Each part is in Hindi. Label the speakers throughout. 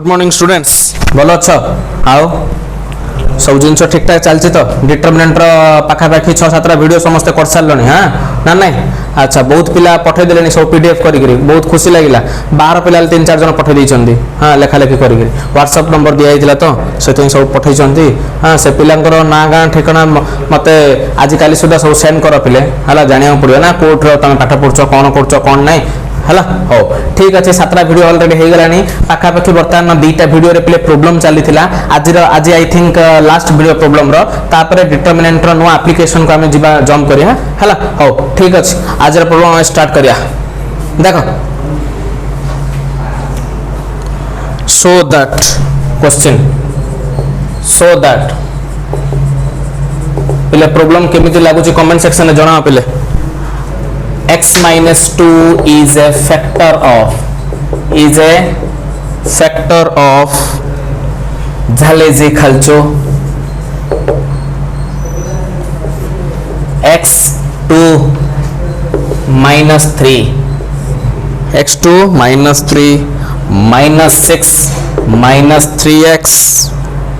Speaker 1: गुड मॉर्निंग स्टूडेंट्स भल अच्छ आओ सब जिन ठीक ठाक चलती तो डिटरमिनेंट पाखापाखि 6-7 वीडियो समस्ते कर सारे हाँ ना नहीं अच्छा बहुत पिला पठेदे सब पीडीएफ करी बहुत खुशी लगे बाहर पिला 3-4 जन पठे हाँ लेखालेखि करी व्हाट्सएप नंबर दिखाई तो से सब पठे हाँ से पिलांकर ना गाँ ठिकाना मत आजिकल सुधा सब सेंड कर पिले है जाना पड़ो ना कोर्ट तुम पाठ पढ़ कौन ना है हो ठीक अच्छे 7टा वीडियो अलरेडी हो गलानी पाखापाखि बर्तमान 2टा वीडियो रे प्ले प्रॉब्लम चली आज I think last video problem रो तापर डिटरमिनेंट रो नुआ एप्लीकेशन को हमें जीवा जंप करिया है हो ठीक अच्छे आज प्रॉब्लम हमें स्टार्ट करिया देखो so that question so that पहले प्रॉब्लम केमिति लागुची कमेंट सेक्शन में जणाओ पहले x minus 2 is a factor of झाले जे खालचो x2 minus 3 x2 minus 3 minus 6 minus 3x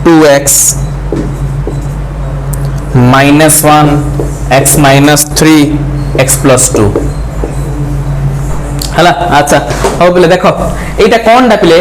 Speaker 1: 2x minus 1 x minus 3 x plus 2 है अच्छा हो पिले देखो एटा कौन डा पिले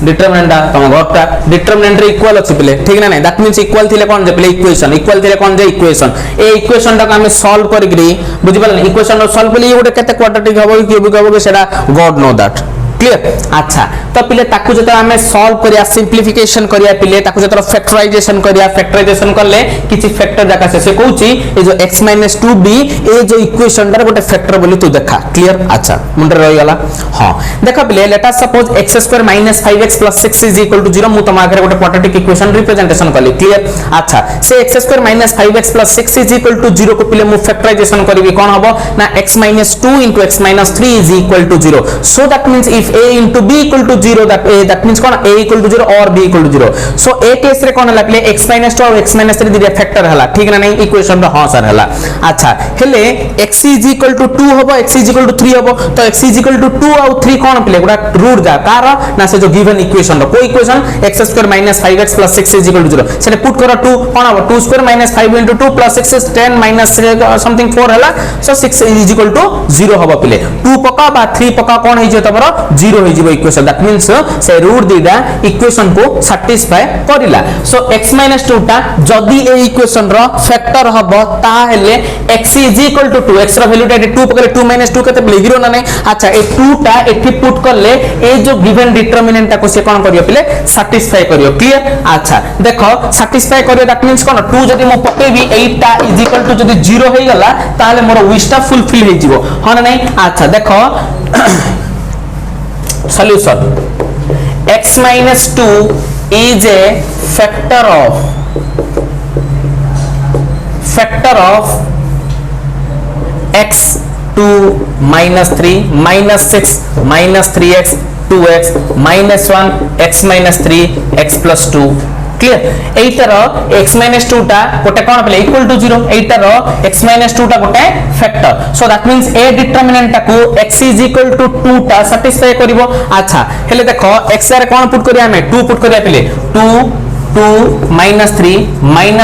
Speaker 1: डिटरमिनेंट तुम घरटा डिटरमिनेंट इक्वल अच्छे पिले ठीक ना नहीं दैट मींस इक्वल थिले कौन जे पिले इक्वेशन इक्वल थिले कौन जे इक्वेशन ए इक्वेशन टा हम सॉल्व करिग्री बुझि पाले इक्वेशन सॉल्व कली गोटे केते क्वाड्रेटिक हबो कि क्यूबिक हबो कि सेटा गॉड नो दैट क्लियर अच्छा तो पिले ताकू जत हमें सॉल्व करिया सिंपलीफिकेशन करिया पिले ताकू जत फैक्टराइजेशन करिया फैक्टराइजेशन करले किछि फैक्टर जाका से कहूची ए जो x - 2b ए जो इक्वेशन रे गोटे फैक्टर बोली तू देखा क्लियर अच्छा मुंडे रहि गला हां देखा पिले let us suppose x² - 5x + 6 = 0 मु तमा आगे गोटे क्वाड्रेटिक इक्वेशन रिप्रेजेंटेशन करली क्लियर अच्छा से x² - 5x + 6 = 0 को पिले मु फैक्टराइजेशन करबी कोन हबो ना x - 2 * x - 3 = 0 so that means if a into b equal to 0 that means कौन a equal to 0 or b equal to 0 so a case रे कौन हला पले x - 2 और x - 3 दिया फैक्टर हला ठीक ना नहीं इक्वेशन रो हां सर हला अच्छा हेले x = 2 हबो x = 3 हबो तो x = 2 और 3 कौन पले गुडा रूट जा कार ना से जो गिवन इक्वेशन रो कोई इक्वेशन x² - 5x + 6 = 0 सेने पुट करो 2 कौन हबो 2² - 5 * 2 + 6 is 10 - समथिंग 4 हला so 6 = 0 हबो पले 2 पका बा 3 पका कौन हे जे तमरो 0 हो जीवो इक्वेशन दैट मींस से रूट दीटा इक्वेशन को सैटिस्फाई करिला सो x - 2 टा जदी ए इक्वेशन रो फैक्टर हबो ता हेले x = 2 x रो वैल्यू टा 2 पकले 2 - 2 केते लिखिरो ना नहीं अच्छा ए 2 टा एठी पुट करले ए जो गिवन डिटरमिनेंट टा को से कोन करियो पले सैटिस्फाई करियो क्लियर अच्छा देखो सैटिस्फाई करियो दैट मींस कोन 2 जदी मो पकेबी 8 टा = जदी 0 हे गला ताले मोर विश टा फुलफिल हे जीवो हां ना नहीं अच्छा देखो solution x - 2 is a factor of x2 - 3 - 6 - 3x 2x - 1 x - 3 x + 2 clear एइटर x - 2 टा गोटे कोन पले इक्वल टू 0 एइटर x - 2 टा गोटे factor so that means A determinant टा को x = 2 टा सैटिस्फाई करिवो अच्छा हेले देखो x रे कोन पुट करिया हमें 2 पुट करिया पले 2 2 - 3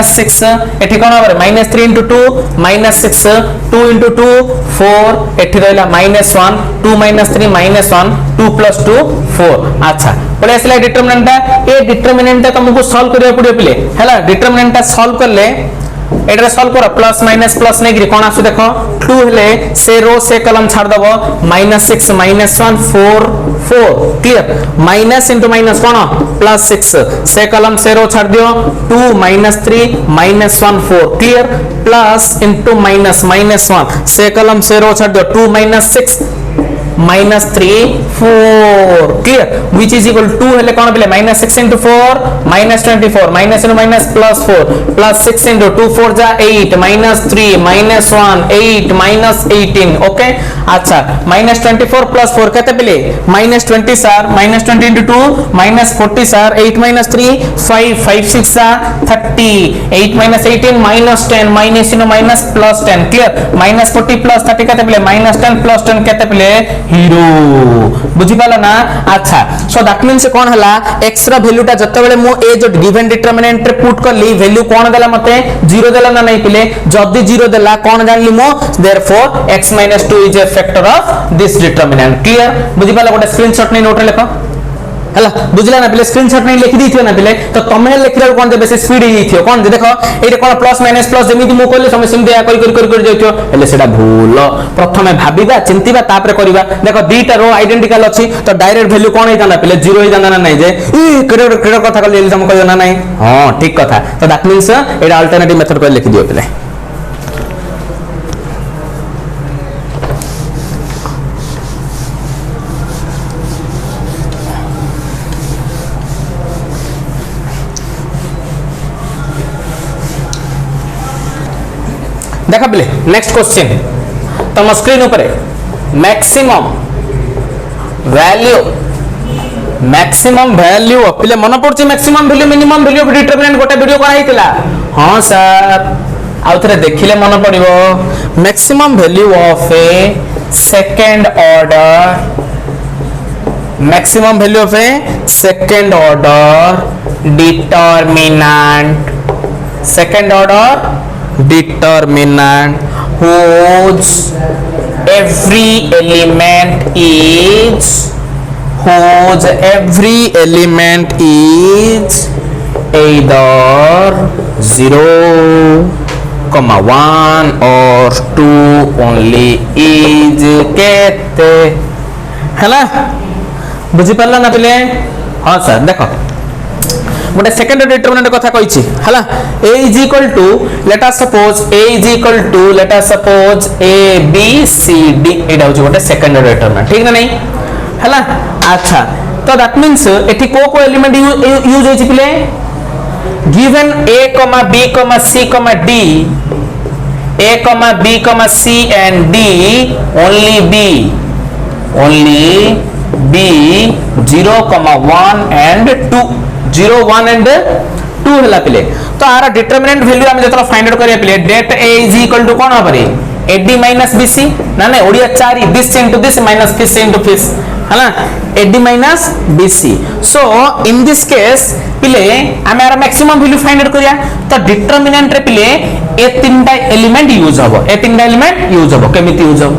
Speaker 1: - 6 एठी कोन होबे -3 * 2 -6 2 * 2 4 एठी रहला -1 2 - 3 -1 2 + 2 4 अच्छा पले असला डिटरमिनेंट ए डिटरमिनेंट तुमको सॉल्व करिया पड़ियो पले हैला डिटरमिनेंट सॉल्व करले एडरे सॉल्व करो प्लस माइनस प्लस नेगिरी कोन आसु देखो 2 हेले से रो से कलम छाड़ दबो -6 -1 4 4 क्लियर माइनस इनटू माइनस कोन +6 से कलम से रो छाड़ दियो 2 -3 -1 4 क्लियर प्लस इनटू माइनस -1 से कलम से रो छाड़ दियो 2 -6 -3 4 clear which is equal to 2 हेले कोन पले -6 * 4 -24 minus into minus +4 +6 into 2 4 जा 8 -3 -1 8 -18 ओके अच्छा -24 +4 केते पले -20 sir -20 into 2 -40 sir 8 -3 5 5 6 30 8 -18 -10 minus into minus +10 clear -40 + 30 केते पले -10 + 10 केते पले हिरो बुझी पाला ना अच्छा सो दैट मींस कोन हला x रा वैल्यूटा जत्ते बेले मु ए जो गिवन डिटरमिनेंट रे पुट करली वैल्यू कोन देला मते 0 देला ना नहीं पिले जदी 0 देला कोन जानली मु therefore x - 2 is a factor of this determinant clear बुझी पाला गोटे स्क्रीनशॉट नै नोट रे लिखो हला बुझला ना पिले स्क्रीनशॉट नै लिखि दी थियो ना पिले तो तमे लिखिरा कोन जे बेसी स्पीड ही थियो कोन जे देखो एटे कोन प्लस माइनस प्लस जेमिति मु कहले समय सेम दिया कर जाइथियो हेले सेटा भूल प्रथमे भाबिबा चिंतिबा तापरे करिबा देखो दीटा रो आइडेंटिकल अछि तो डायरेक्ट वैल्यू कोन हे जाना पिले 0 हे जाना ना नहीं जे ई क्रेडिट कथा कहले हम कहयो ना नहीं हां ठीक कथा तो दैट मींस एटा अल्टरनेटिव मेथड को लिखि दियो पिले देखा पिले नेक्स्ट क्वेश्चन तुम स्क्रीन ऊपर मैक्सिमम वैल्यू पिले मन पड़छ maximum value minimum value determinant गोटे वीडियो करा हितला हां सर आउ थरे देखिले मन पड़िबो maximum value of a second order determinant whose every element is either 0, 1 or 2 only is केते हैला बुझी पाला ना पिले हां सर देखो गोटे सेकंड डिटरमिनेंट कथा कहिछि हला a is equal to let us suppose a b c d एटा होछि गोटे सेकंड डिटरमिनेंट ठीक ना नहीं हला अच्छा तो दैट मींस एठी को एलिमेंट यूज होछि पिले given a b c d c and d only b 0, 1 and 2 0, 1 and 2 हला पिले तो आरा डिटरमिनेंट वैल्यू हम जतरा फाइंड आउट करिया पिले det a is equal to कोन हबरे ad minus bc ना ना Odia 4 this into this minus this into this हला ad minus bc so in this case पिले हम आरा मैक्सिमम वैल्यू फाइंड आउट करिया तो डिटरमिनेंट रे पिले ए तीनटा एलिमेंट यूज हबो केमिति यूज हबो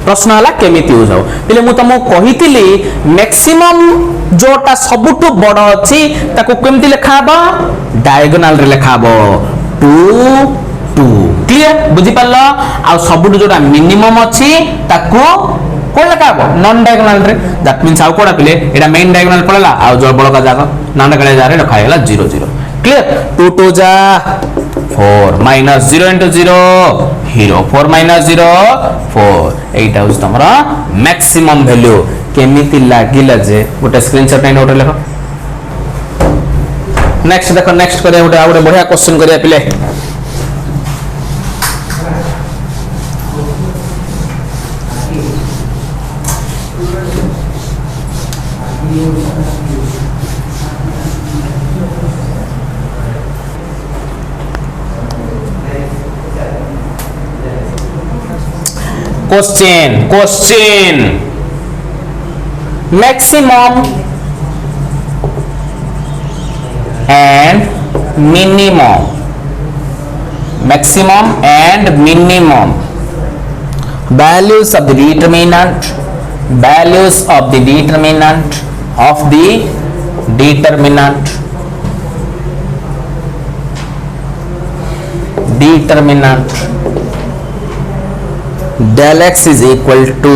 Speaker 1: प्रश्न हला केमिति यूज हबो पिले मु तमो कहितिली मैक्सिमम जोटा सबुठु बड़ अछि ताको केमिति लेखाबो डायगोनल रे लेखाबो 2 2 क्लियर बुझी पालो आ सबुठु जोटा मिनिमम अछि ताको कोन लेखाबो नॉन डायगोनल रे दैट मींस आउ कोडा पिले एटा मेन डायगोनल पड़ला आ जो बड़का जागा नॉन डायगोनल जारे रखा हैला 0 0 क्लियर 2 2 जा 4 minus 0 into 0 0 4 minus 0 4 एटा उस तमरा मैक्सिमम वैल्यू केमिति लागिला जे गोटे स्क्रीनशॉट नै नोट लेखो नेक्स्ट देखो नेक्स्ट करे गोटे बढ़िया क्वेश्चन करिया पिले question maximum and minimum values of the determinant del x is equal to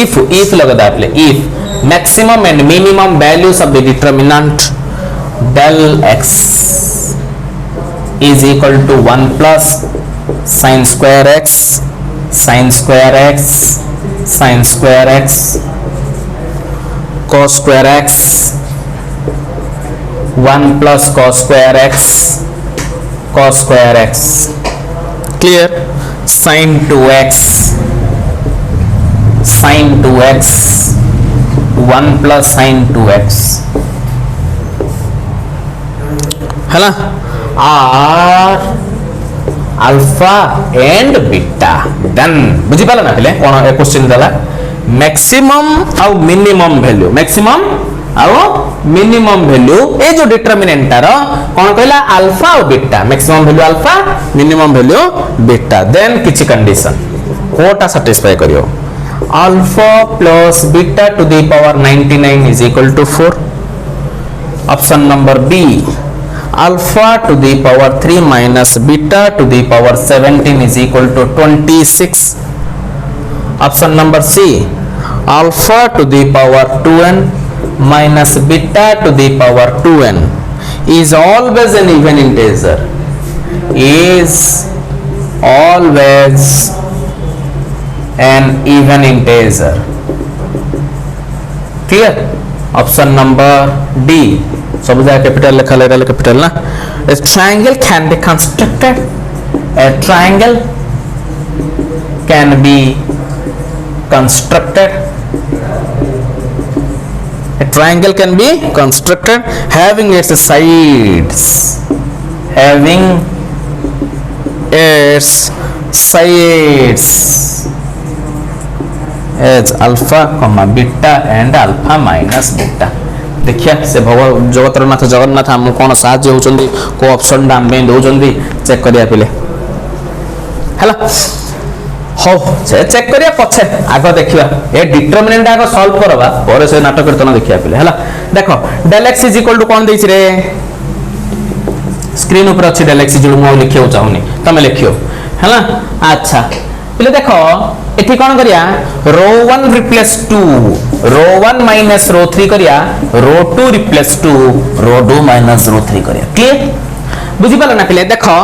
Speaker 1: if लगा आपले if maximum and minimum values of the determinant del x is equal to 1 plus sin square x cos square x 1 plus cos square x clear sin 2x 1 plus sin 2x है ना और अल्फा एंड बीटा देन बुझी पाला ना पिले कोन ए क्वेश्चन देला मैक्सिमम आउ मिनिमम वैल्यू मैक्सिमम आउ मिनिमम वैल्यू ए जो डिटरमिनेंट रो कोन कहला अल्फा और beta maximum value alpha minimum value beta then किछि कंडीशन कोटा सैटिस्फाई करियो alpha plus beta to the power 99 is equal to 4 option number B alpha to the power 3 minus beta to the power 17 is equal to 26 option number C alpha to the power 2n minus beta to the power 2n is always an even integer is always an even integer clear option number D सब जगह कैपिटल लिखा ले कैपिटल ना a triangle can be constructed a triangle can be constructed A triangle can be constructed having its sides as alpha comma beta and alpha minus beta देखिया से भगवान जगतरनाथ जगन्नाथ हम कौन साहाଯ୍य होचंदी को ऑप्शन डाम में दोचंदी चेक करिया पिले हला हो से चेक करिया पछे आगो देखिबा ए डिटरमिनेंट आगो सॉल्व करबा और से नाटक कीर्तन देखिया पिले हला देखो del x is equal to कोन देछि रे स्क्रीन ऊपर अछि del x जो मो लिखियो चाहुनी तमे लिखियो हला अच्छा पिले देखो एठी कोन करिया रो 1 रिप्लेस 2 रो 1 माइनस रो 3 करिया रो 2 रिप्लेस 2 रो 2 माइनस रो 3 करिया क्लियर बुझि पाला ना पिले देखो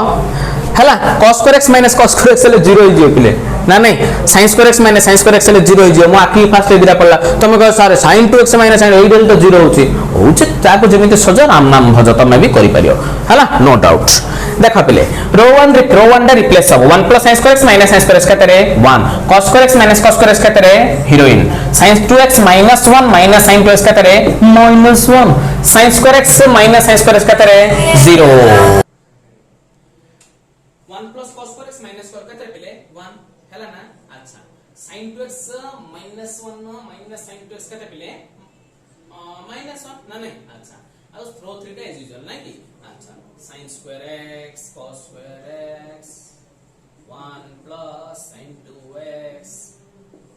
Speaker 1: हला cos square x minus cos square x ले 0 हो जियो पिले ना नहीं sin square x minus sin square x ले 0 हो जियो मो आखि फास्ट ले दिरा पड़ला तमे कह सारे sin 2x minus sin 8 तो 0 होची होचे ताको जेमिते सज राम नाम भज तमे भी करि परियो हला नो डाउट देखा पिले रो 1 दा रिप्लेस सब 1 plus sin square x minus sin square x कते रे 1 cos square x minus cos square x कते रे heroine sin 2x minus 1 minus sin 2x कते रे minus 1 sin square x minus sin square x कते रे 0 1 plus cos square x minus square कते पिले 1 हैला ना अच्छा sin 2x minus 1 minus sin 2x कते पिले minus 1 ना नहीं अच्छा अब थ्रो 3 टा एज यूजुअल ना कि अच्छा sin square x cos square x 1 plus sin 2x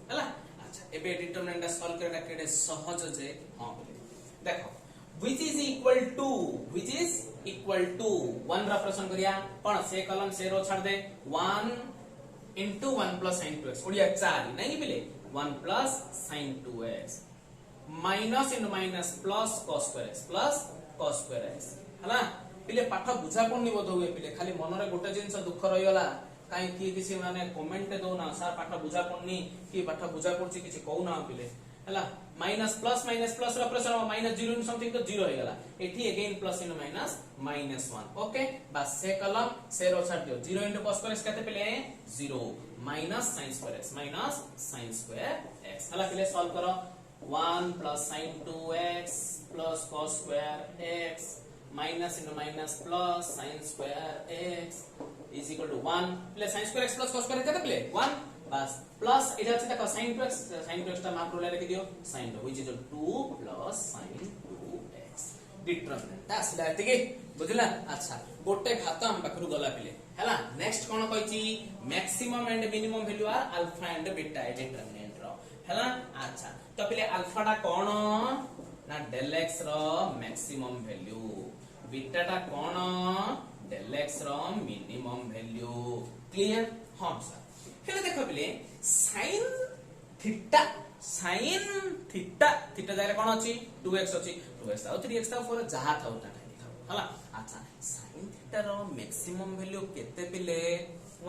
Speaker 1: हैला अच्छा एबे डिटरमिनेंट सॉल्व करना केडे सहज जे हां बोले देखो which is equal to 1 reference करिया पण से कॉलम से रो छाड़ दे 1 into 1 plus sin 2x Odia 4 नहीं पिले 1 plus sin 2x minus into minus plus cos square x हला पिले पाठ बुझा पड़नी बोध हुए पिले खाली मन रे गोटे जिंस दुख रही गला काई की किसी माने कमेंट दो ना सर पाठ बुझा पड़नी की पाठ बुझा पड़ची किछि कहू ना पिले हला minus plus reference minus 0 in something तो 0 हो गला एठी अगेन प्लस इन माइनस 1 ओके बस से कॉलम से रो छाड़ दियो 0 into cos square x कहते पहले 0 minus sin square x हला पहले सॉल्व करो 1 plus sin 2x plus cos square x minus into minus plus sin square x is equal to 1 पहले sin square x plus cos square x कहते पहले 1 बस प्लस इधर से देखो sin 2x टा मार्क रोले लिख दियो sin 2 which is 2 plus sin 2x determinant आसला एतिके बुझला अच्छा गोटे घात हम पाखरु गला पिले हैला नेक्स्ट कोन कहची maximum and minimum value are alpha and beta determinant रो हैला अच्छा तो पिले अल्फा टा कोन ना del x रो मैक्सिमम वैल्यू बीटा टा कोन del x रो मिनिमम वैल्यू क्लियर हां सर हेले देखो पिले sin थीटा थीटा जारे कोन अछि 2x अछि 2x और 3x ता फॉर जहा था उटा था हला अच्छा sin theta rho maximum value केते पिले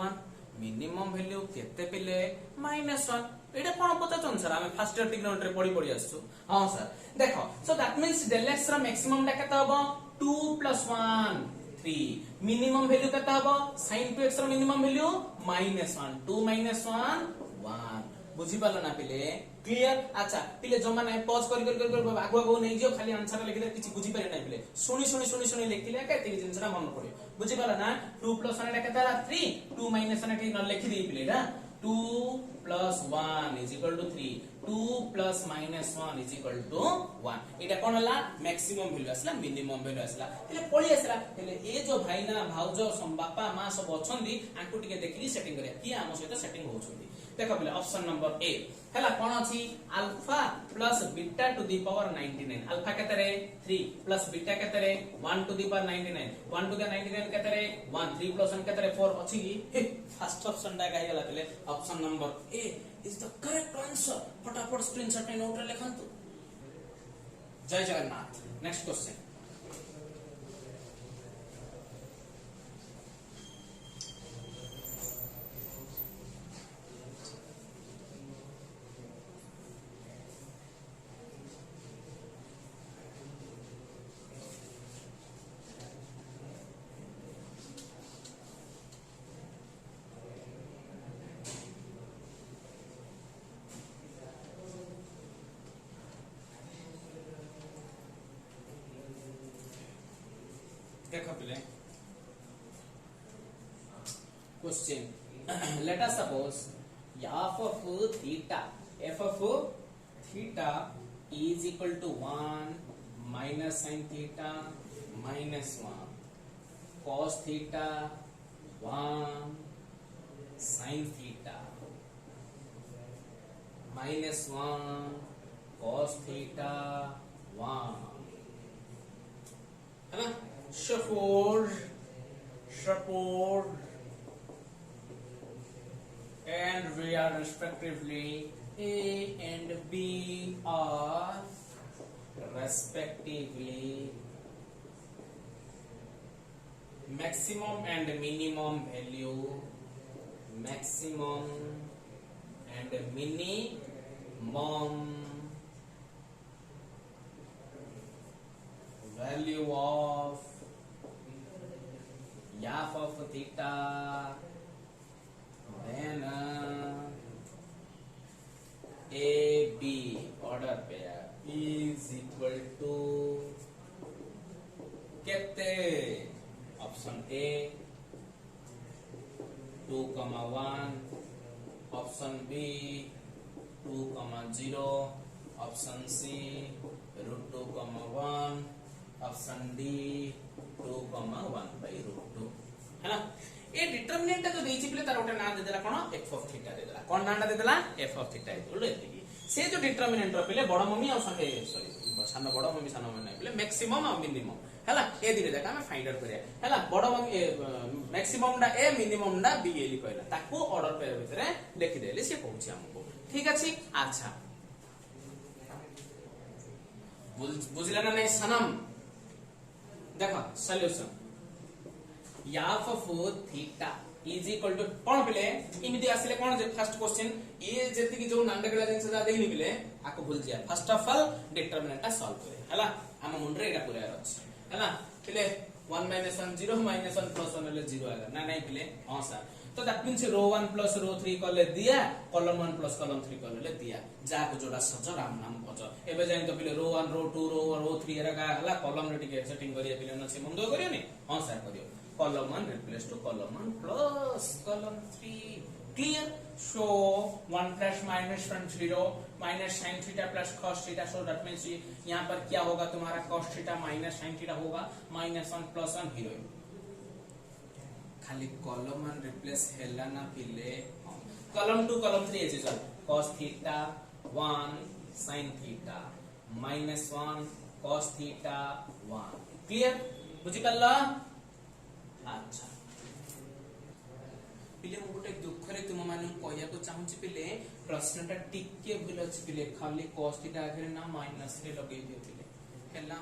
Speaker 1: 1 मिनिमम वैल्यू केते पिले -1 एटा कोन पता चन सर हम फर्स्ट ईयर ट्रिग्नोमेट्री पढी आसछु हां सर देखो so that means del x रो मैक्सिमम टा केते हबो 2 + 1 3 मिनिमम वैल्यू केते हबो sin 2x रो मिनिमम वैल्यू -1 2 - 1 1 बुझी पालो ना पिले क्लियर अच्छा पिले जमा नाही पॉज कर आगु आगु नै जो खाली आंसर लिखिले किछि बुझी पारे नै पिले सुनी लिखिले केते जिंसरा मन पड़े बुझी पालो ना 2 + 1 केते 3 2 - 1 न लिखि दे पिले ना 2 + 1 = 3 2 + -1 = 1 एटा कोन हला मैक्सिमम वैल्यू आसला मिनिमम वैल्यू आसला એટલે पळी आसला એટલે ए जो भाईना भाउजो बापा मां सब अछंदी आंकु टिके देखि सेटिंग करिया कि आम सहित सेटिंग होछंदी देखो पहिले ऑप्शन नंबर ए हला कोन अछि alpha + beta to the power 99 alpha केते रे 3 + बीटा केते रे 1 to the power 99 1 to the 99 केते रे 1 3 + 1 केते रे 4 अछि कि फर्स्ट ऑप्शन डा गाई गला पहिले option number A is the correct answer फटाफट स्क्रीनशॉट में नोट लिखंतु जय जगन्नाथ नेक्स्ट क्वेश्चन देखो पहले question let us suppose f of theta is equal to 1 minus sin theta minus 1 cos theta 1 sin theta minus 1 cos theta 1 है ना support and we are respectively A and B are respectively maximum and minimum value of f of theta then AB order pair is equal to कितने option A 2,1 option B 2,0 option C √2,1 option D 2,1/√2 है ना ये डिटरमिनेंट जो देछि पले तार ओटा नाम दे देला कोन f of theta दे देला कोन नाम दे देला f of theta बोले एतिकी से जो डिटरमिनेंट रो पले बड़ मम्मी और सॉरी सानो बड़ मम्मी सानो मम्मी नहीं पले मैक्सिमम और मिनिमम हैला ए दिले देखा हमें फाइंड आउट करिया हैला बड़ मम्मी मैक्सिमम डा ए मिनिमम डा बी एली कहला ताको ऑर्डर पेयर भितरे लिखि देले से कहूची हमको ठीक अछि अच्छा बुझला ना नहीं सनम देखो solution f of theta is equal to कोन पिले इमिति आसिले कोन जे फर्स्ट क्वेश्चन ए जेति कि जो नांडगला जिंस जा देखि पिले आको भूल जिया first of all determinant solve करे हला हम मुंडरे एटा पूरा अछि हला पिले 1 - 1 0 - 1 + 1 ले 0 आगा ना नहीं पिले हां सर तो दैट मींस रो 1 + रो 3 कले दिया कॉलम 1 + कॉलम 3 कले दिया जाको जोड़ा सज राम नाम पज एबे जाइन तो पिले रो 1 रो 2 रो 3 एरा हला कॉलम रे टिके सेटिंग करिया पिले न से मुंडो करियो नि हां सर करियो column 1 replace to column 1 plus column 3 clear so 1 plus minus from 0 minus sin theta plus cos theta so that means यहाँ पर क्या होगा तुम्हारा cos theta minus sin theta होगा -1 plus 1 0 खाली column 1 replace हेला ना पिले column 2 column 3 ऐसे चल cos theta 1 sin theta -1 cos theta 1 clear बुझी पल्ला अच्छा पिले मु गोटे दुख रे तुम माने कहया को चाहू छी पिले प्रश्नटा टिके भूल अछि पिले खाली cos थीटा आगे ना माइनस रे लगे दियो पिले हैला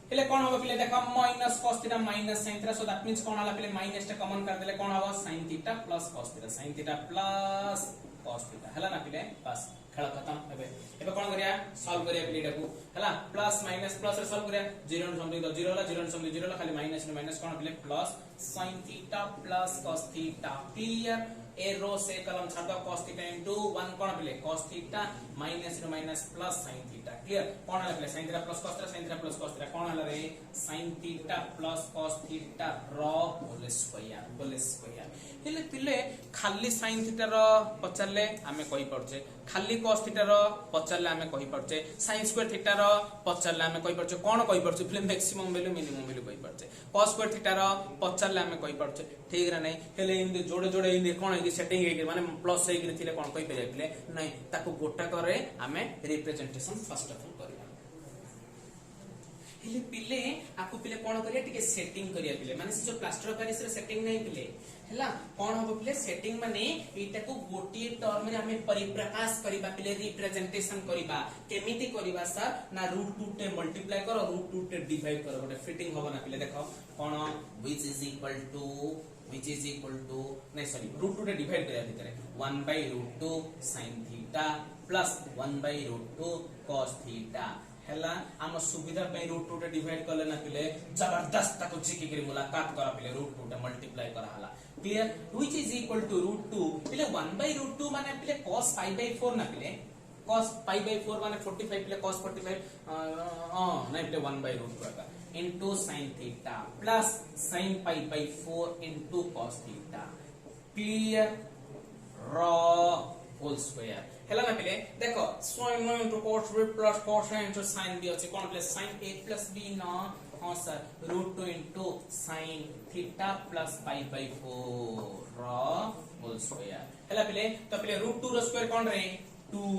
Speaker 1: हेले कोन होबा पिले देखो minus cos theta minus sin theta so that means कोन हला पिले माइनस टा कॉमन कर देले कोन होबा sin theta plus cos theta sin theta plus cos theta हला ना पिले बस खेल खत्म एबे कोन करिया सॉल्व करिया पिले एटा को हला प्लस माइनस प्लस रे सॉल्व करिया 0 नु समथिंग तो 0 ला 0 नु समथिंग 0 ला खाली माइनस नु माइनस कोन पिले plus sin theta plus cos theta clear ए रो से कलम छाड़ दो cos थीटा इनटू 1 कोन पिले cos थीटा माइनस नु minus plus sin theta clear कोन हला पिले sin theta plus cos theta sin theta plus cos theta कोन हला रे sin theta plus cos theta रो होल स्क्वायर हेले पिले खाली sin थीटा रो पचरले आमे कहि परछे खाली cos थीटा रो पचरले आमे कहि परछे sin स्क्वायर थीटा रो पचरले आमे कहि परछे कोन कहि परछे पिले मैक्सिमम वैल्यू मिनिमम वैल्यू कहि परछे cos स्क्वायर थीटा रो पचरले आमे कहि परछे ठीक रे नै हेले इन जोड़े जोड़े इन कोन सेटिंग हे माने प्लस हे थिले कोन कहि पे जाइले नै ताको गोटा करे आमे रिप्रेजेंटेशन फर्स्ट ऑफ ऑल करिया हेले पिले आकु पिले कोन करिया टिके सेटिंग करिया पिले माने से जो प्लास्टर ऑफ पेरिस रे सेटिंग नै पिले हला कोन हो पिले सेटिंग माने एटा को गोटी टर्म रे हमें परिप्रकाश करिबा पिले रिप्रेजेंटेशन करिबा केमिति करिबा सर ना √2 टे मल्टीप्लाई करो √2 टे डिवाइड करो गोटे फिटिंग होबा ना पिले देखो कोन व्हिच इज इक्वल टू नहीं सॉरी √2 टे डिवाइड करिया भितरे 1/√2 sin theta plus 1/√2 cos theta हला हम सुविधा पे √2 टे डिवाइड करले ना पिले जबरदस्त ताको चिकी के मुलाकात करा पिले √2 टे मल्टीप्लाई करा हला clear which is equal to √2 पिले 1/√2 माने पिले cos π/4 ना पिले cos π/4 माने 45 पिले cos 45 नहीं पिले 1/√2 का into sin theta plus sin π/4 into cos theta clear रॉ होल स्क्वायर हेला ना पिले देखो sin into cos b plus cos a into sin b अछि कोन plus sin a plus b ना हां sir √2 into sin theta plus π/4 रॉ होल स्क्वायर हेला पिले तो पिले √2 रो स्क्वायर कोन रे 2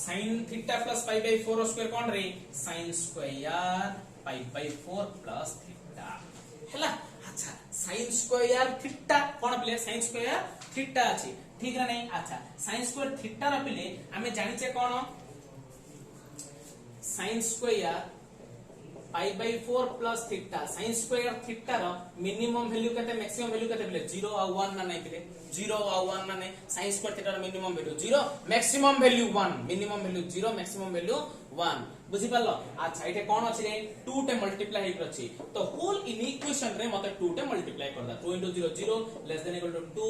Speaker 1: sin थीटा प्लस π/4 रो स्क्वायर कोन रे sin स्क्वायर π/4 प्लस थीटा हेला अच्छा sin स्क्वायर थीटा कोन पिले sin स्क्वायर थीटा अछि ठीक रे नहीं अच्छा sin स्क्वायर थीटा रा पिले हमें जानि छे कोन sin square π/4 plus theta sin square theta रा मिनिमम वैल्यू कते मैक्सिमम वैल्यू कते पिले 0 और 1 ना नहीं पिले 0 और 1 ना नहीं sin स्क्वायर थीटा रा minimum value 0 maximum value 1 minimum value 0 maximum value 1 बुझी पालो अच्छा एटे कोन अछि रे 2 टे मल्टीप्लाई हेइ अछि तो होल इन इक्वेशन रे मते 2 टे मल्टीप्लाई कर दा 2 0 0 less than equal to 2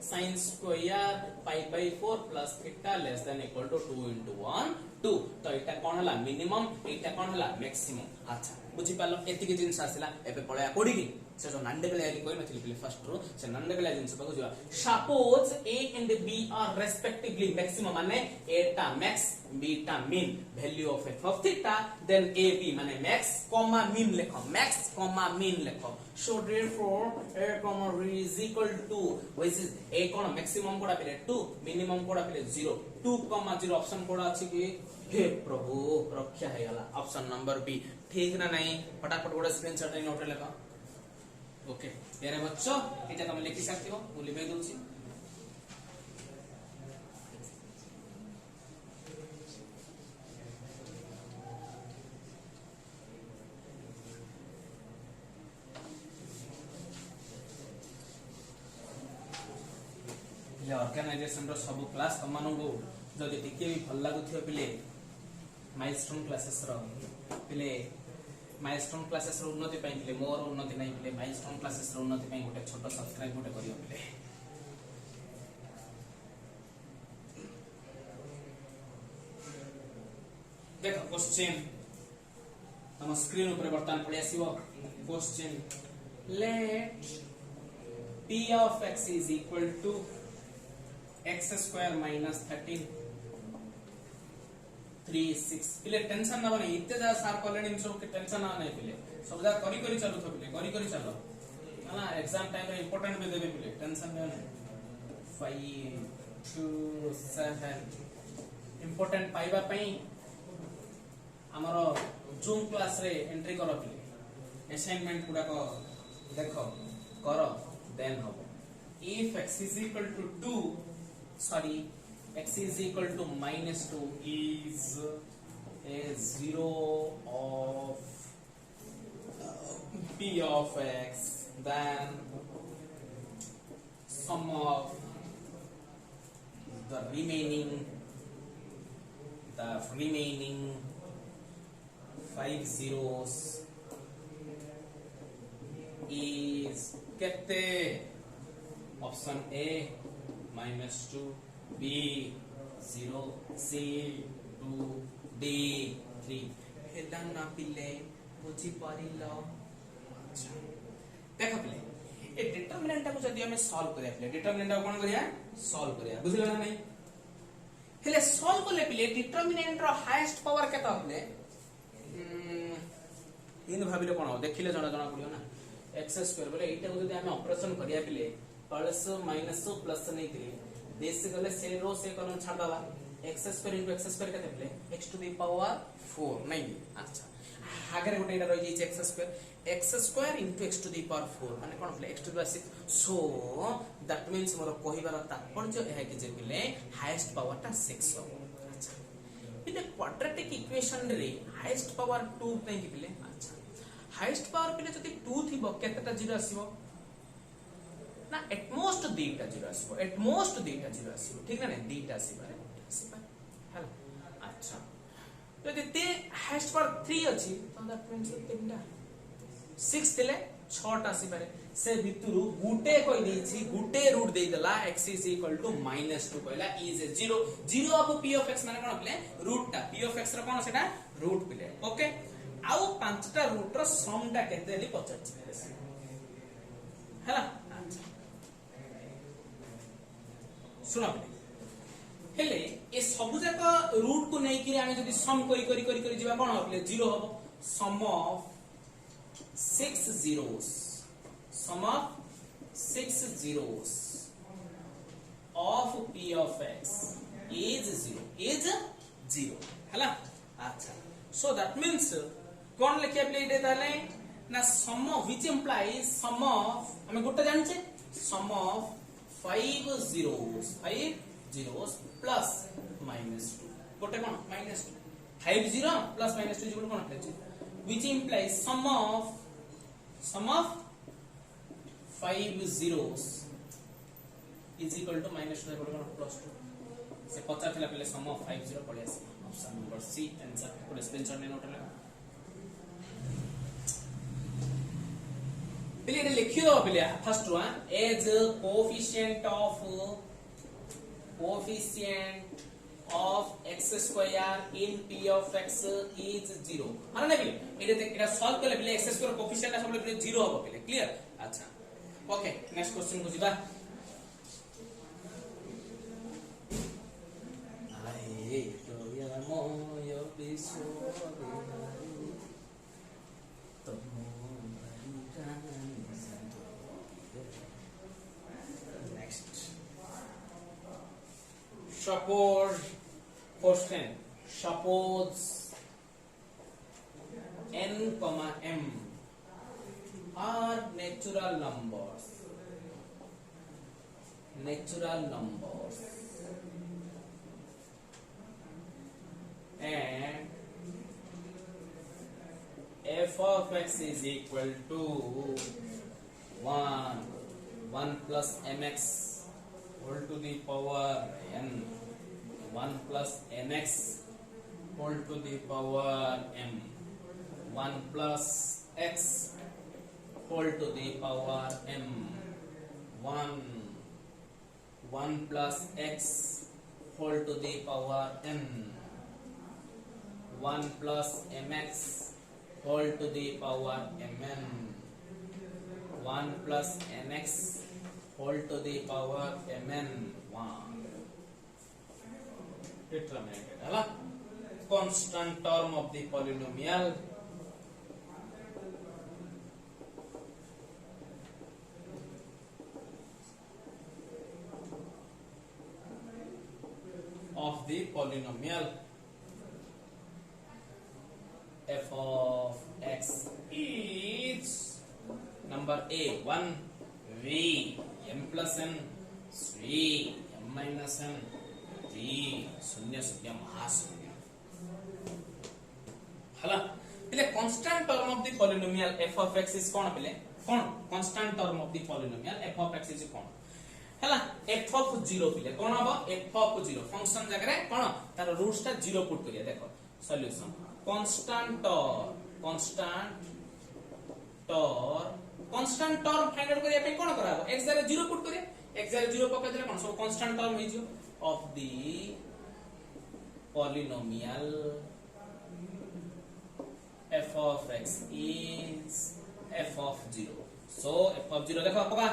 Speaker 1: sin square π/4 plus theta less than equal to 2 1 2 तो एटा कोन हला मिनिमम एटा कोन हला मैक्सिमम अच्छा बुझी पालो एति के जिंस आसिला एबे पळया कोडी की से जो नंडे बेले आली कोइ नथिले पिले फर्स्ट रो से नंडे बेले जिंस पाको जो suppose a and b are respectively maximum माने एटा max beta min value of f of theta then a b माने मैक्स कॉमा मीन लेखो मैक्स कॉमा मीन लेखो so therefore a comma b is equal to which is a कोन मैक्सिमम कोडा पिले 2 मिनिमम कोडा पिले 0 2 0 ऑप्शन कोडा अछि कि हे प्रभु रक्षा है गला ऑप्शन नंबर बी ठीक ना नहीं फटाफट गोड़ा स्क्रीनशॉट नहीं नोट लेखा ओके यारे बच्चों एटा तुम लिखि सकते हो वो लिखे दूची ऑर्गेनाइजेशन रो सब क्लास तमानो को जदि टिके भी भल लागुथियो पिले माइलस्टोन क्लासेस रो पिले माइलस्टोन क्लासेस रो उन्नति पई पिले मोर उन्नति नै पिले माइलस्टोन क्लासेस रो उन्नति पई गोटे छोटो सब्सक्राइब गोटे करियो पिले देखो क्वेश्चन हम स्क्रीन ऊपर बर्तन पड़े आसीबो question let p of x is equal to x square minus 13 3 6 पिले टेंशन ना बने इत्ते जा सार कॉलेज इन सब के टेंशन ना नहीं पिले सब जा करी करी चलो तो पिले करी चलो ना एग्जाम टाइम रे इंपोर्टेंट भी देबे पिले टेंशन नहीं 5 2 7 इंपोर्टेंट पाइबा पई हमरो जूम क्लास रे एंट्री करो पिले असाइनमेंट गुडा को देखो करो then hobo if x is equal to 2 sorry x is equal to minus 2 is a 0 of p of x then sum of the remaining 5 zeros is कितने? Option A -2, B 0, C 2, D 3। हेला ना पिले बुझी पारिल। अच्छा देखो पिले ए डिटरमिनेंट को जदी हमें सॉल्व करिया पिले डिटरमिनेंट को कोन करिया सॉल्व करिया बुझिलो ना नहीं। हेले सॉल्व करले पिले डिटरमिनेंट रो हाईएस्ट पावर केता पिले इन भाबिले कोन हो देखिले जणा जणा पडियो ना x² बोले एटा को जदी हमें ऑपरेशन करिया पिले प्लस माइनस प्लस नहीं करी देश गले से रो से कलम छाड़ दवा x² * x² केते पिले x⁴ नहीं। अच्छा आगे गोटे एटा रहि जे x² x² * x⁴ माने कोन पिले x⁴ so that means more कहिबार तात्पर्य है कि जे पिले हाईएस्ट पावर ता 6 हो। अच्छा पिले क्वाड्रेटिक इक्वेशन रे हाईएस्ट पावर 2 नहीं कि पिले। अच्छा हाईएस्ट पावर पिले जति 2 थिबो केतेटा जीरो आसीबो ना एटमोस्ट दीटा जीरो आसीबो एटमोस्ट दीटा जीरो आसीबो ठीक ना नहीं दीटा आसीबारे हेलो। अच्छा जति ते हाईएस्ट पावर 3 अछि तो दैट मींस तीनटा 6 थिले 6 टा आसीबारे से भितरु गुटे कोइ देछि गुटे रूट देइ दला x = -2 कहला is 0 0 of p of x माने कोन पिले रूट टा p ऑफ x रो कोन सेटा रूट पिले ओके। आउ पांचटा रूट रो सम टा केते देली 50 हैला। सुनो हेले ए सब जाका रूट को नै कि आमे जदी सम करी जिबा कोन होले 0 हबो सम of 6 zeros sum of 6 zeros of p of x is 0 हैला। अच्छा so that means कोन लिखिया प्ले इटे ताले ना sum which implies sum of हमें गोटे जानछे सम ऑफ 5 zeros प्लस -2 गोटे कोन -2 5 0 प्लस -2 जिबो कोन प्ले which implies sum of 5 zeros is equal to -2 plus 2 से 50 थिला पहले सम ऑफ 5 0 पड़े ऑप्शन नंबर सी आंसर को स्क्रीनशॉट ले नोट लगा पहले ये लिखियो पहले first one as coefficient of x² in p of x is 0 माने नहीं पहले एटा सॉल्व करले पहले x² कोएफिशिएंट सब पहले 0 हो पहले क्लियर। अच्छा ओके नेक्स्ट क्वेश्चन को जिबा आए तो या मोय बिसो तो next suppose n, m are natural numbers and f of x is equal to 1 plus mx whole to the power n 1 plus mx whole to the power m 1 plus x whole to the power m 1 plus x whole to the power n 1 plus mx whole to the power mn 1 plus mx whole to the power mn 1 determinant है ना constant term of the polynomial f of x is number a 1 v m plus n 3 m minus n 3 महाशून्य हला पहले constant term of the polynomial f of x is कोन पहले कोन constant term of the polynomial f of x is कोन हैला f ऑफ 0 पिले कोन हबो f ऑफ 0 फंक्शन जगह कोन तार रूट्स ता 0 पुट करिया देखो solution constant term find out करिया पे कोन कराबो x जगह 0 पुट करिया x जगह 0 पका देले कोन सब कांस्टेंट टर्म होई जो of the polynomial f of x is f of 0 so f of 0 देखो पका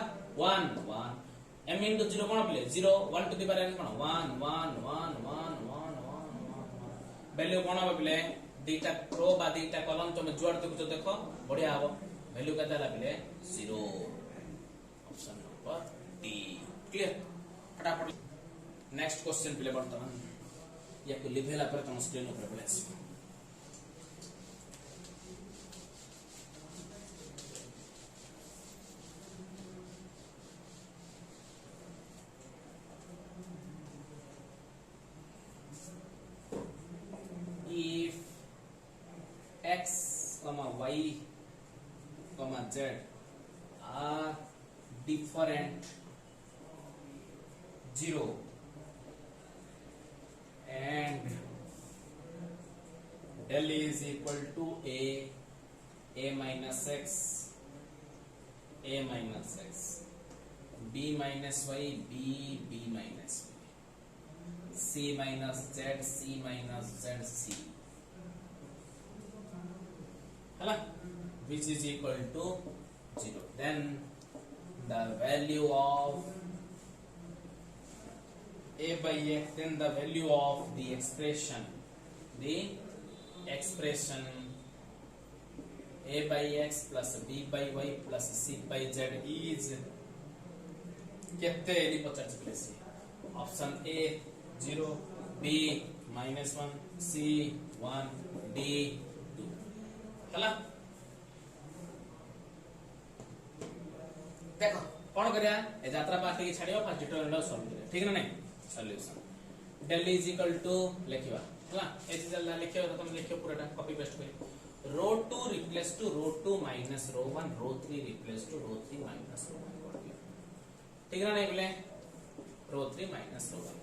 Speaker 1: 1 1 m into 0 कोन प्ले 0 1 to the power n कोन 1 1 1 1 1 1 वैल्यू कोन हो प्ले दीटा रो बा दीटा कॉलम तुम जोड़ देखो देखो बढ़िया हबो वैल्यू केता ला प्ले 0 ऑप्शन नंबर डी क्लियर फटाफट नेक्स्ट क्वेश्चन प्ले वर्तमान या को लिखेला पर तुम स्क्रीन ऊपर प्ले if x y z are different 0 and del is equal to a minus x b minus y b minus y c minus z c hala which is equal to 0 then the value of a by x then the value of the expression a by x plus b by y plus c by z is कितने एली पचास place option A 0 b -1 c 1 d 2 हला देखो कौन करिया ए यात्रा पार्टी की छाड़ियो फास्ट ट्यूटोरियल सॉल्व करिया ठीक ना नहीं solution del is equal to लिखिबा हला ए चीज लिखियो तो तुम लिखियो पूराटा कॉपी पेस्ट करियो row 2 replace to row 2 minus row 1 row 3 replace to row 3 minus रो 1 कर दियो ठीक ना नहीं बोले रो 3 माइनस रो 1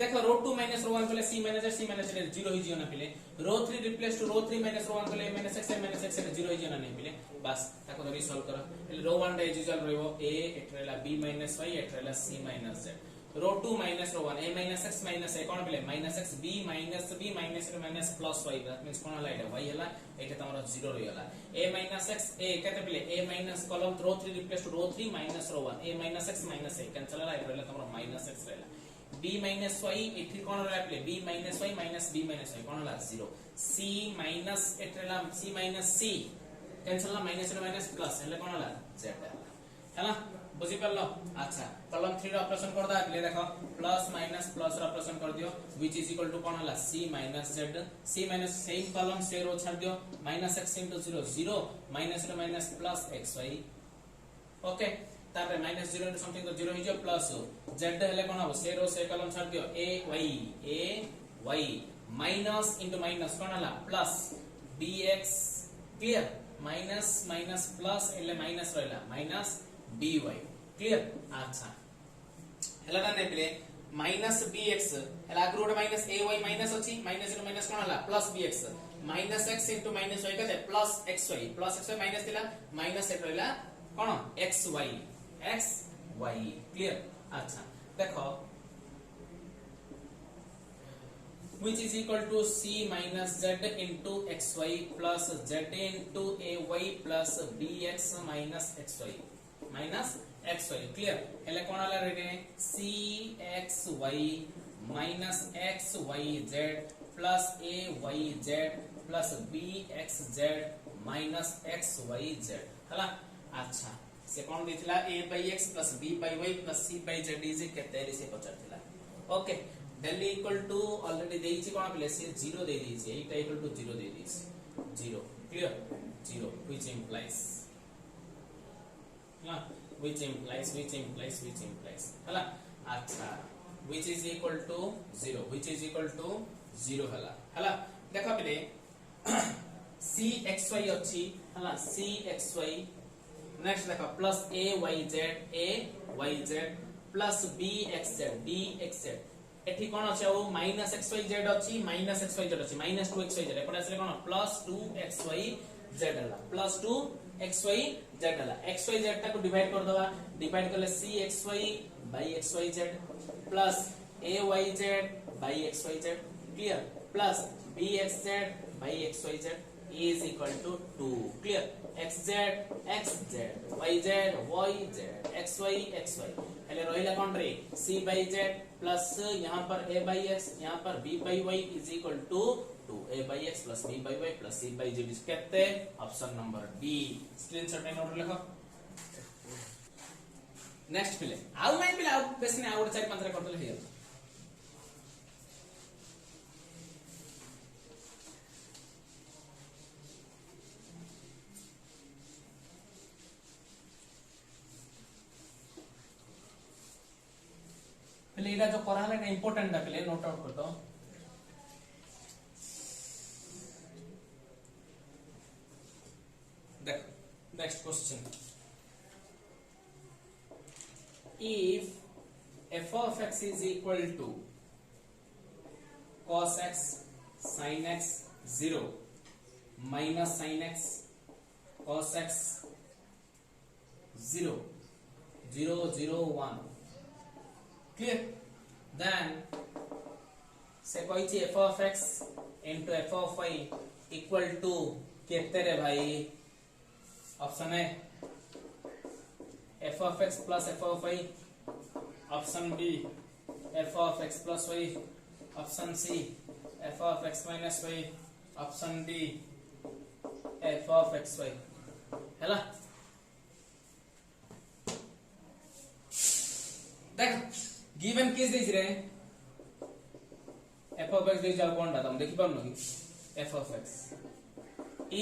Speaker 1: देखो रो 2 माइनस रो 1 बोले c माइनस z 0 ही जियो ना पिले row 3 replace to row 3 minus रो 1 बोले माइनस x 0 ही जियो ना नहीं पिले बस ताको धरि सॉल्व करो रो 1 रे यूजुअल रहबो a एटरेला b माइनस y एटरेला c माइनस z रो 2 minus row 1 a minus x minus a कोन पिले minus x b minus plus y that means कोन हला y हला एटा तमरो 0 रही हला a माइनस x a केते पिले a minus column row 3 replace to row 3 minus row 1 a minus x minus a cancel हला एटा तमरो माइनस x रहला b माइनस y एठी कोन रहला पिले b minus y minus b minus y कोन हला 0 c माइनस एटरेला c माइनस c कैंसिल हला माइनस प्लस हला कोन हला z हला बुझी परलो अच्छा कॉलम 3 रो ऑपरेशन कर दा ले देखो plus minus plus row operation कर दियो व्हिच इज इक्वल टू कोन हला c minus z c minus same column से रो छाड़ दियो minus x * 0 0 minus row minus plus xy okay तापर माइनस 0 * समथिंग तो 0 हो जो प्लस z हेले कोन हो से रो से कॉलम छाड़ दियो a y माइनस * माइनस कोन हला plus bx clear minus minus plus एले माइनस रहला माइनस by क्लियर अच्छा हला ना प्ले माइनस bx हला ग्रुड माइनस ay माइनस अछि माइनस रो माइनस कोन हला plus bx minus x * minus y कते प्लस xy माइनस दिला माइनस एट रहला कोन xy क्लियर अच्छा देखो which is equal to c minus z into xy plus z into ay plus bx minus xy clear हेले कोन हला रे c xy minus xyz plus ayz plus bxz minus xyz हला अच्छा से कोन दिथिला a by x plus b by y plus c by z is केते रे से पचरथिला okay del equal to already देइछि कोन प्ले से 0 दे दिछि एटा इक्वल टू 0 दे दिछि 0 क्लियर 0 which implies ना which implies हला अच्छा which is equal to 0 हला देखो प्ले c xy अछि हला c xy नेक्स्ट देखो plus ayz plus bxz dxz एठी कोन अछि ओ माइनस xyz अछि माइनस xyz अछि माइनस 2xyz एपटे आसले कोन प्लस 2xyz हला प्लस 2xyz हला xyz टा को डिवाइड कर दवा डिवाइड करले cxy by xyz plus ayz by xyz clear plus bxz by xyz is equal to 2 clear xz xz yz yz xy xy हेले रहिला कोन रे c by z प्लस यहां पर a by x यहां पर b by y is equal to 2a by x plus b by y plus c by z केते ऑप्शन नंबर डी स्क्रीनशॉट में नोट लिखो नेक्स्ट पिले आउ नहीं पिले आउ बेस ने आउ 4-5 रे करतले हे पहले इला जो कराले ना इंपोर्टेंट है पहले नोट आउट कर दो देख next question if f of x is equal to cos x sin x 0 minus sin x cos x 0 0 0 1 clear then से कोई ची f of x into f of y equal to कितने रे भाई ऑप्शन है f of x plus f of y option B f of x plus y option C f of x minus y option D f of x y हैला देख गिवन किस देज रे f of x देज जाओ कोन दाता हम देखि पाउन कि f of x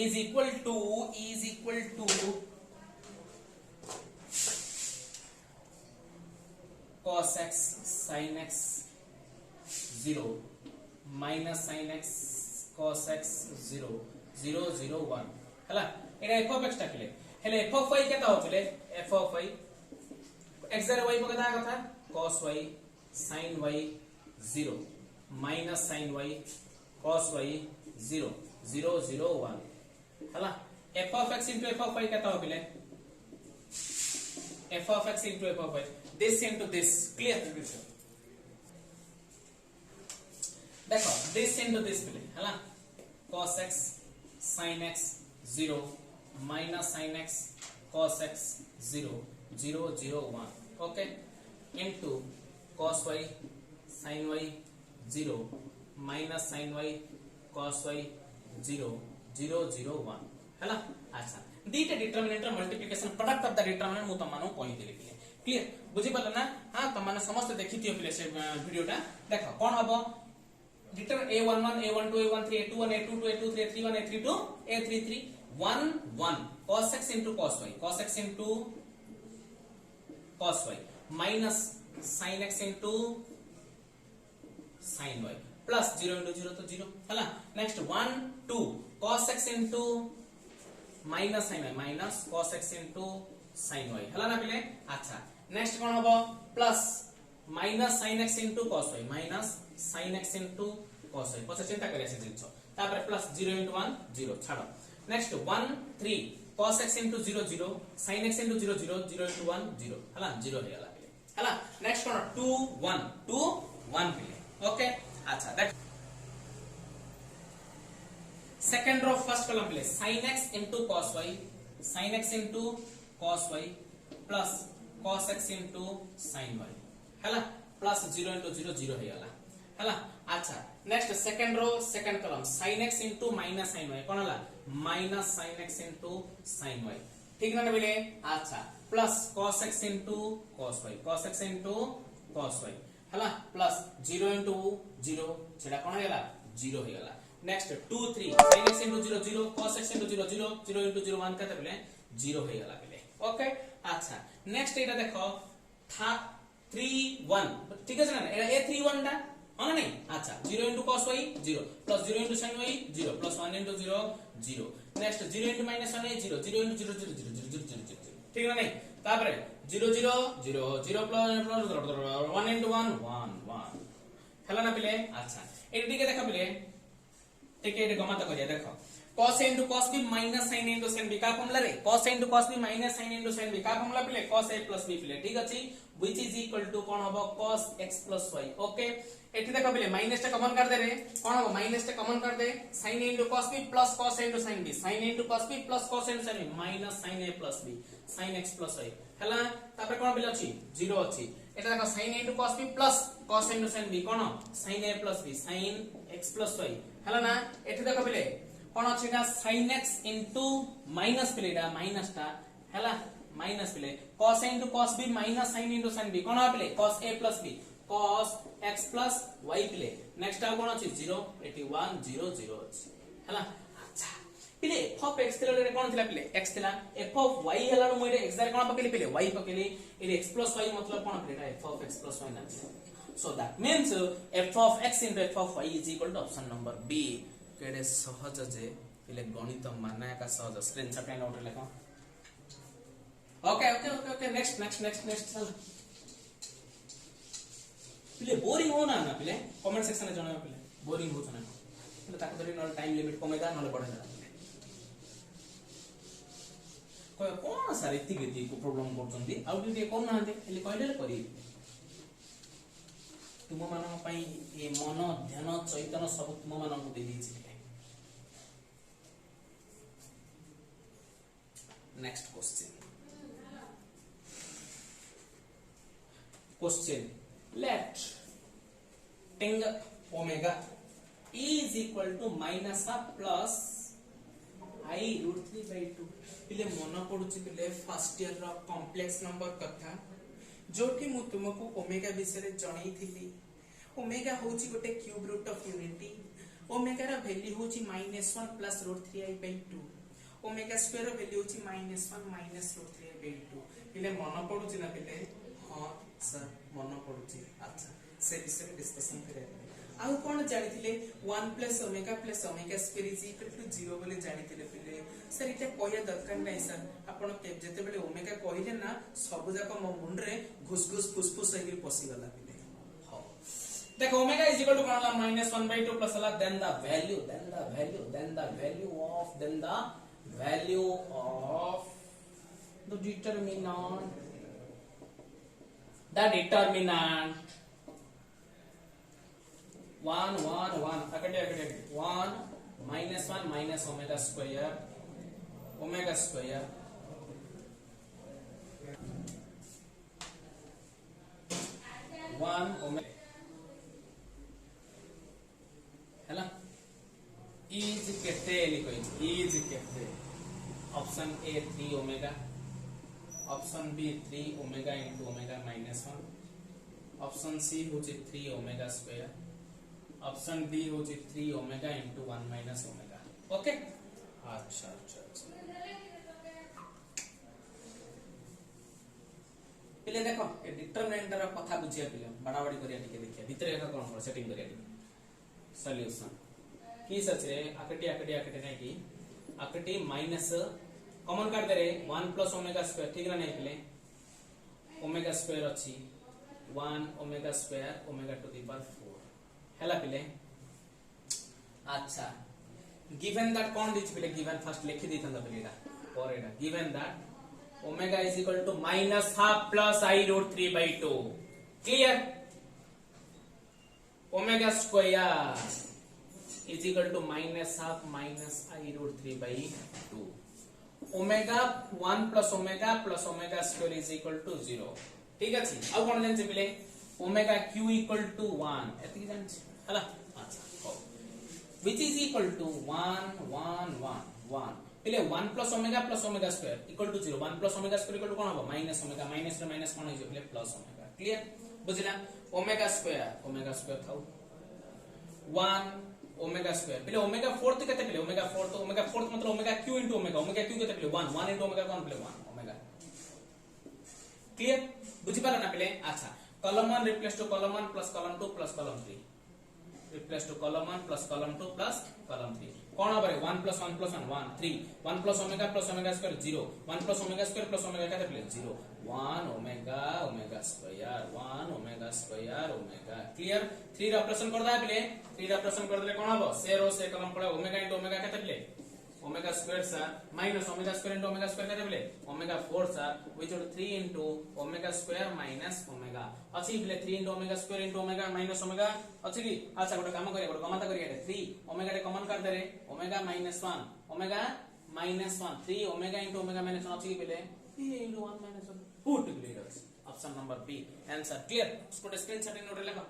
Speaker 1: is equal to cos x sin x 0 minus sin x cos x 0 0 0 1 हला एटा f of x टाकले हेले f of y केता होतले f of y x रे y पकता कथा cos y sin y 0 minus sin y cos y 0 0 0 1 हला f of x into f of y केता होबिले f of x into f of y this into this clear देखो this into this पिले हला cos x sin x 0 minus sin x cos x 0 0 0 1 okay into cos y sin y 0 minus sin y cos y 0 0 0 1 हैला अच्छा दीटे determinant multiplication product of the determinant मु तमानो कहि देली क्लियर बुझि पले ना हां तमाने समस्त देखिथियो पिले से वीडियोटा देखो कोन हबो deter a11 a12 a13 a21 a22 a23 a31 a32 a33 1 1 cos x into cos y cos y minus sin x into sin y plus 0 into 0 तो 0 हला next 1 2 cos x into minus sin y minus cos x into sin y हला ना पिले अच्छा नेक्स्ट कोन हबो plus minus sin x into cos y minus sin x into cos y पछे चिंता करिया से जिंचो तापर plus 0 into 1 0 छाड़ो next 1 3 cos x into 0 0 sin x into 0 0 0 into 1 0 हला 0 हे हला पिले हला नेक्स्ट कोन 2 1 पिले ओके अच्छा that second row first column प्ले sin x into cos y sin x into cos y plus cos x into sin y हैला प्लस 0 into 0 0 हे होला हैला अच्छा next second row second column sin x into minus sin y कोन होला minus sin x into sin y ठीक ना बोले अच्छा plus cos x into cos x into cos y हैला प्लस 0 into 0 सेटा कोन होला 0 हे होला next 2 3 sin x into 0 0 cos x into 0 0 0 into 0 1 कहते बोले 0 हे होला बोले ओके अच्छा नेक्स्ट एटा देखो था 3 1 ठीक है ना एटा a 3 1 टा हां नहीं अच्छा 0 into cos y 0 plus 0 into sin y 0 plus 1 into 0 0 next 0 into minus 1 y 0 0 into 0 0 0 0 0 0 0 ठीक ना नहीं तापरे 0 0 0 0 प्लस 1 into 1 1 1 ହେଲା ନା ପିଲେ ଆଚ୍ଛା ଏଠି ଟିକେ ଦେଖ ପିଲେ ଟିକେ ଏଠି ଗମତ କରିବା ଦେଖ cos into cos b minus sin into sin b का फॉर्मूला रे cos into cos b minus sin into sin b का फॉर्मूला पिले cos a plus b पिले ठीक अछि which is equal to कोन हबो cos x plus y okay एठी देखो पिले माइनस टा कॉमन कर दे रे कोन हबो माइनस टा कॉमन कर दे sin into cos b plus cos into sin b sin into cos b plus cos into sin b minus sin a plus b sin x plus y हला तापर कोन पिले अछि 0 अछि एटा देखो sin into cos b plus cos into sin b cone sin a plus b sin x plus y हला ना एठी देखो पिले कोन अछि ना sin x into minus पिले एटा माइनस टा हला माइनस पिले cos a into cos b minus sin into sin b कोन पिले cos a plus b cos x plus y पिले नेक्स्ट आ कोन अछि 0 एटी 1 0 0 अछि हला अच्छा पिले f of x थिला रे कोन थिला पिले x थिला f of y हला मु एटा x रे कोन पकेली पिले y पकेली एटी x plus y मतलब कोन पिले f of x plus y ना so that means f of x into f of y is equal to option number b केडे सहज जे पिले गणित माना का सहज स्क्रीनशॉट पे नोट लेखो okay okay okay okay next next next next चल पिले बोरिंग हो ना ना पिले कमेंट सेक्शन में जणाव पिले बोरिंग हो ना पिले ताको धरि न टाइम लिमिट कमेदा नले बढ़ेदा कोइ कोन सारे इति को प्रॉब्लम करछंती आउ टिके कोन नाहंते एली कहले करी तुम मानन पई ए मन ध्यान चैतन्य सब तुम मानन को देली छी next question let tan omega is equal to minus a plus I root 3 by 2 पिले मन पडुची पिले फर्स्ट ईयर रो कॉम्प्लेक्स नंबर कथा जोठी मु तुमको ओमेगा विषय रे जणाई थिली ओमेगा होची गोटे cube root of unity omega रा वैल्यू होची -1 plus root 3i by 2 omega square रो वैल्यू होची -1 माइनस रूट 3i by 2 पिले मन पडुची ना पिले हां सर मन पडुची अच्छा से विषय डिस्कशन करे आउ कोन जानिथिले 1 plus omega square is equal to 0 बोले जानिथिले पिले सर इटा कहया दरकार नै सर आपण जेते बेले ओमेगा कहिले ना सब जाक मो मुंड रे घुस घुस फुसफुस हेगी पसी गला पिले हां देखो ओमेगा इज इक्वल टू कोनला -1/2 प्लस ला then the value of the determinant one akade 1 -1 minus omega square 1 omega हैला is केते लिखो is केते option A 3 omega option B 3 omega into omega -1 option C होची 3 ओमेगा स्क्वायर ऑप्शन डी होची 3 omega into 1 minus omega okay अच्छा पिले देखो ए डिटरमिनेंट रा कथा बुझिया पिले बडाबडी करिया टिके देखिया भीतर का कोन सेटिंग करिया टिके सॉल्यूशन की सचे आकटी नै की आकटी माइनस कॉमन कर दे रे 1 प्लस ओमेगा स्क्वायर ठीक ना नहीं पिले ओमेगा स्क्वायर अछि 1 omega square omega to the power 4 हैला पिले अच्छा गिवन दैट कोन दिछ पिले गिवन फर्स्ट लिखि दिथन पिलेटा और एटा given that omega is equal to -1/2 plus I root 3 by 2 clear omega square is equal to -1/2 minus I root 3 by 2 omega 1 plus omega square is equal to 0 ठीक अछि आ कोन जानि पिले ओमेगा q equal to 1 एति जानि हला अच्छा which is equal to 1 पिले 1 plus omega square equal to 0 1 plus omega square equal to कोन हो माइनस ओमेगा माइनस रे माइनस कोन हो पिले प्लस ओमेगा क्लियर बुझिला ओमेगा स्क्वायर थाउ 1 ओमेगा स्क्वायर पिले ओमेगा 4 केते पिले ओमेगा 4 मतलब ओमेगा q into ओमेगा केते पिले 1 into ओमेगा कोन पिले 1 ओमेगा क्लियर बुझि पाला ना पिले अच्छा column 1 replace to column 1 plus column 2 plus column 3 replace to column 1 plus column 2 plus column 3 कौन हम 1 + 1 + 1 1 3 1 + omega square 0 1 + omega square + omega का plus 0 1 omega omega square omega clear 3 operation कर दा पले 3 ऑपरेशन कर देले कौन हो से रो से कलम पड़े ओमेगा * ओमेगा का प्ले omega square sir minus omega square * omega square का प्ले omega 4 sir which is 3 * omega square minus omega अछि प्ले 3 * omega square * omega minus omega अछि की अच्छा गोटे काम करिया गोटे गमाता करिया 3 ओमेगा रे कॉमन कर दे रे ओमेगा -1 ओमेगा -1 3 ओमेगा * ओमेगा -1 अछि की प्ले 3 * 1 - 1 put clear option number B answer clear उसको स्क्रीनशॉट इन नोट लेखो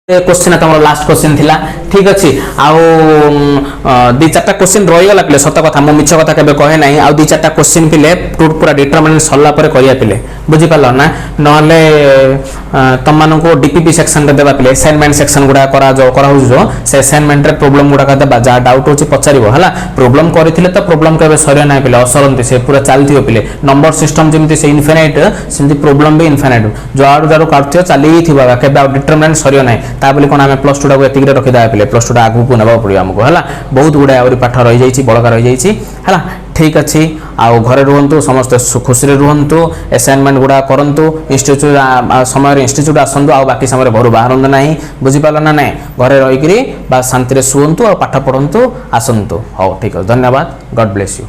Speaker 1: क्वेश्चन तुम लास्ट क्वेश्चन थिला ठीक अच्छी आउ दी चार्टा क्वेश्चन रहीगला पे सत कथा मु मिछ कथा केबे कहे नाही आउ दी चार्टा क्वेश्चन पिले पूरा डिटरमिनेंट सरला पर करिया पिले बुझी पालो ना नहले तुम मानन को डीपीपी सेक्शन रे देबा पिले असाइनमेंट सेक्शन गुडा करा हो जो से असाइनमेंट रे प्रॉब्लम गुडा का देबा जा डाउट होची पचारिबो हला प्रॉब्लम करिथिले तो प्रॉब्लम केबे सरिया नाही पिले असरंती से पूरा चलथियो पिले नंबर सिस्टम जेमति से इनफिनाइट सेमति प्रॉब्लम भी इनफिनाइट जो आडू दारू काटथियो चली थिबा केबे डिटरमिनेंट सरिया नाही ता बोली कोन आमे प्लस 2 टा एतिक रे रखि दा पिले प्लस 2 टा आगु को नेबा पड़ियो हमको हला बहुत गुडा और पाठ रहि जाईची बळका रहि जाईची हला ठीक अच्छी आउ घरे रुहंतु समस्त खुशी रे रुहंतु असाइनमेंट गुडा करंतु इंस्टीट्यूट समय इंस्टीट्यूट आसंतु आ बाकी समय घर बाहरंतु नाही बुझी पालो ना नाही घरे रहि करी बा शांति रे सुहंतु आ पाठ पढंतु आसंतु हो ठीक है धन्यवाद गॉड ब्लेस यू।